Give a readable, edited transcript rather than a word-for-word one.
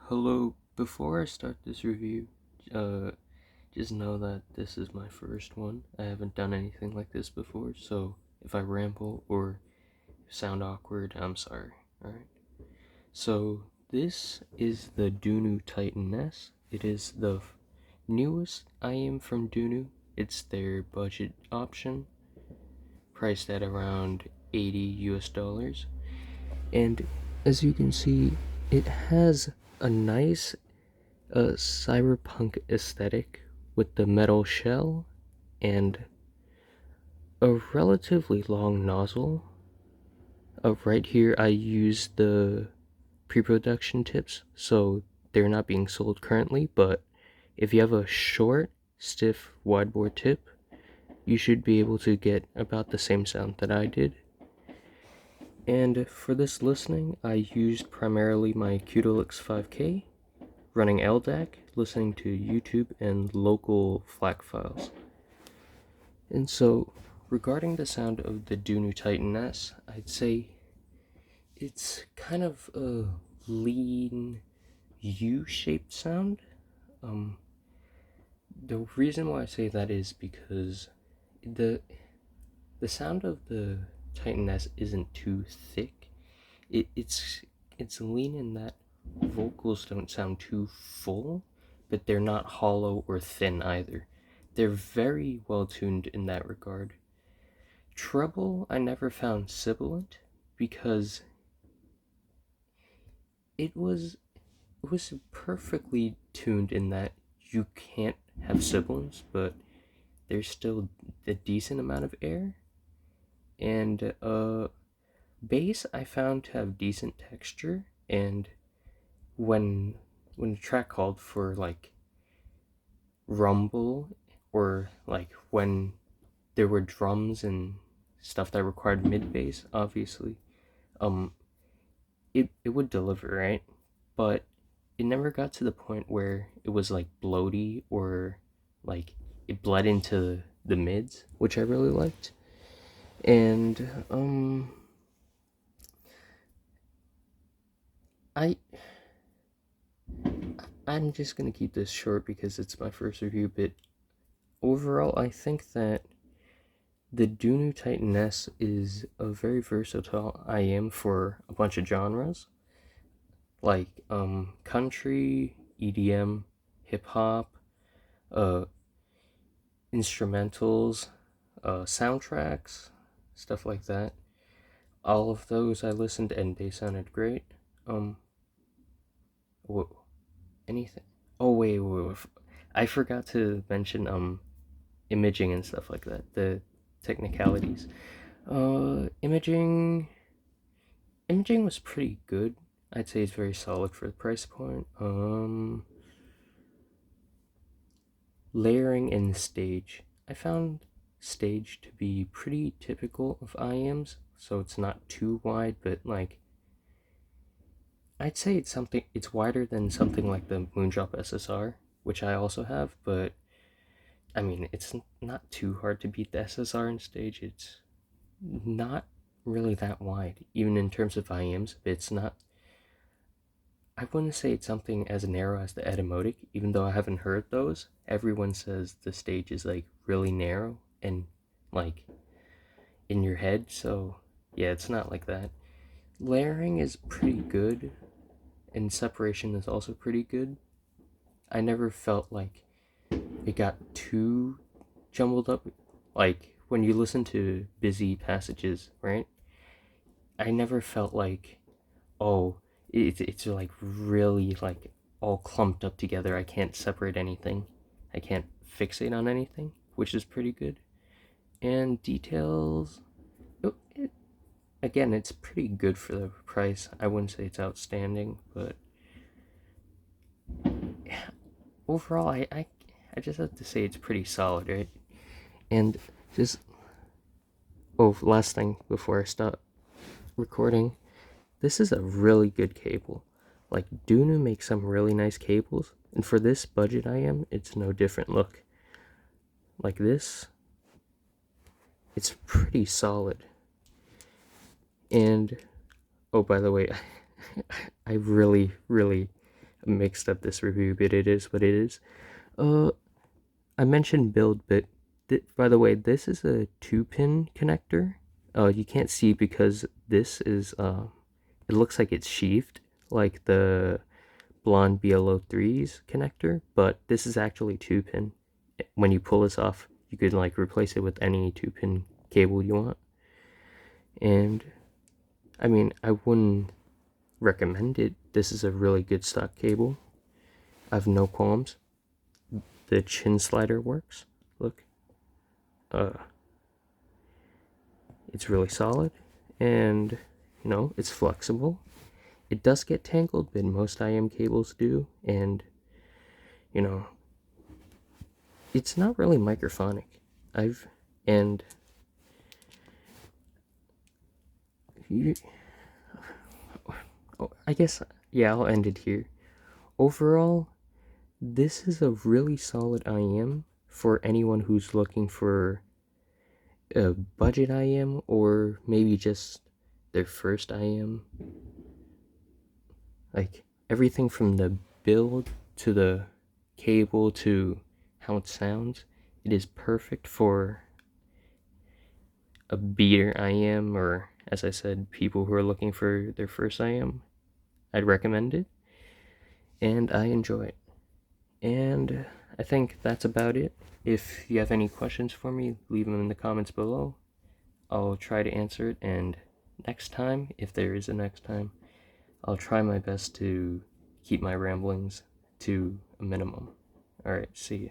Hello, before I start this review, uh, just know that this is my first one. I haven't done anything like this before, so if I ramble or sound awkward, I'm sorry, alright? So, this is the Dunu Titan S. It is the newest IEM from Dunu. It's their budget option, priced at around 80 US dollars. And as you can see, it has a nice cyberpunk aesthetic with the metal shell and a relatively long nozzle. Right here, I use the pre-production tips, so they're not being sold currently, but if you have a short, stiff wide bore tip, you should be able to get about the same sound that I did. And for this listening, I used primarily my Qdelix 5K, running LDAC, listening to YouTube and local FLAC files. And so, regarding the sound of the Dunu Titan S, I'd say it's kind of a lean U-shaped sound. The reason why I say that is because the sound of the Titan S isn't too thick. It's lean in that vocals don't sound too full, but they're not hollow or thin either. They're very well tuned in that regard. Treble I never found sibilant because it was perfectly tuned in that you can't have sibilants, but there's still a decent amount of air. And bass I found to have decent texture, and when the track called for like rumble, or like when there were drums and stuff that required mid bass, obviously, um, it would deliver, right? But it never got to the point where it was like bloaty or like it bled into the mids, which I really liked. And I I'm just gonna keep this short because it's my first review, but overall I think that the Dunu Titan S is a very versatile IM for a bunch of genres, like country, EDM, hip hop, uh instrumentals, soundtracks, stuff like that. All of those I listened and they sounded great. Um, whoa, anything? Oh wait, I forgot to mention imaging and stuff like that. The technicalities. Imaging was pretty good. I'd say it's very solid for the price point. Layering and stage. I found stage to be pretty typical of IEMs, so it's not too wide, but like I'd say it's wider than something like the Moondrop SSR, which I also have, but I mean it's not too hard to beat the SSR in stage. It's not really that wide, even in terms of IEMs, but it's not, I wouldn't say it's something as narrow as the Etymotic, even though I haven't heard those. Everyone says the stage is like really narrow and like in your head, so yeah, it's not like that. Layering is pretty good, and separation is also pretty good. I never felt like it got too jumbled up. Like when you listen to busy passages, right? I never felt like, oh, it's like really like all clumped up together. I can't separate anything. I can't fixate on anything, which is pretty good. And details, again, it's pretty good for the price. I wouldn't say it's outstanding, but overall, I just have to say it's pretty solid, right? And just, oh, last thing before I stop recording, this is a really good cable. Like, Dunu makes some really nice cables, and for this budget it's no different. Look, like this, it's pretty solid. And, oh, by the way, I really, really mixed up this review, but it is what it is. I mentioned build, but by the way, this is a 2-pin connector. You can't see because this is it looks like it's sheathed like the blonde BLO3's connector, but this is actually 2-pin. When you pull this off, you could like replace it with any 2-pin cable you want. And I mean, I wouldn't recommend it. This is a really good stock cable. I have no qualms. The chin slider works. Look. It's really solid, and you know, it's flexible. It does get tangled, but most IM cables do, and you know, it's not really microphonic. And you, I guess, yeah, I'll end it here. Overall, this is a really solid IM for anyone who's looking for a budget IM or maybe just their first IM. Like everything from the build to the cable to how it sounds, it is perfect for a beginner IM, or as I said, people who are looking for their first IM. I'd recommend it, and I enjoy it. And I think that's about it. If you have any questions for me, leave them in the comments below. I'll try to answer it, and next time, if there is a next time, I'll try my best to keep my ramblings to a minimum. Alright, see ya.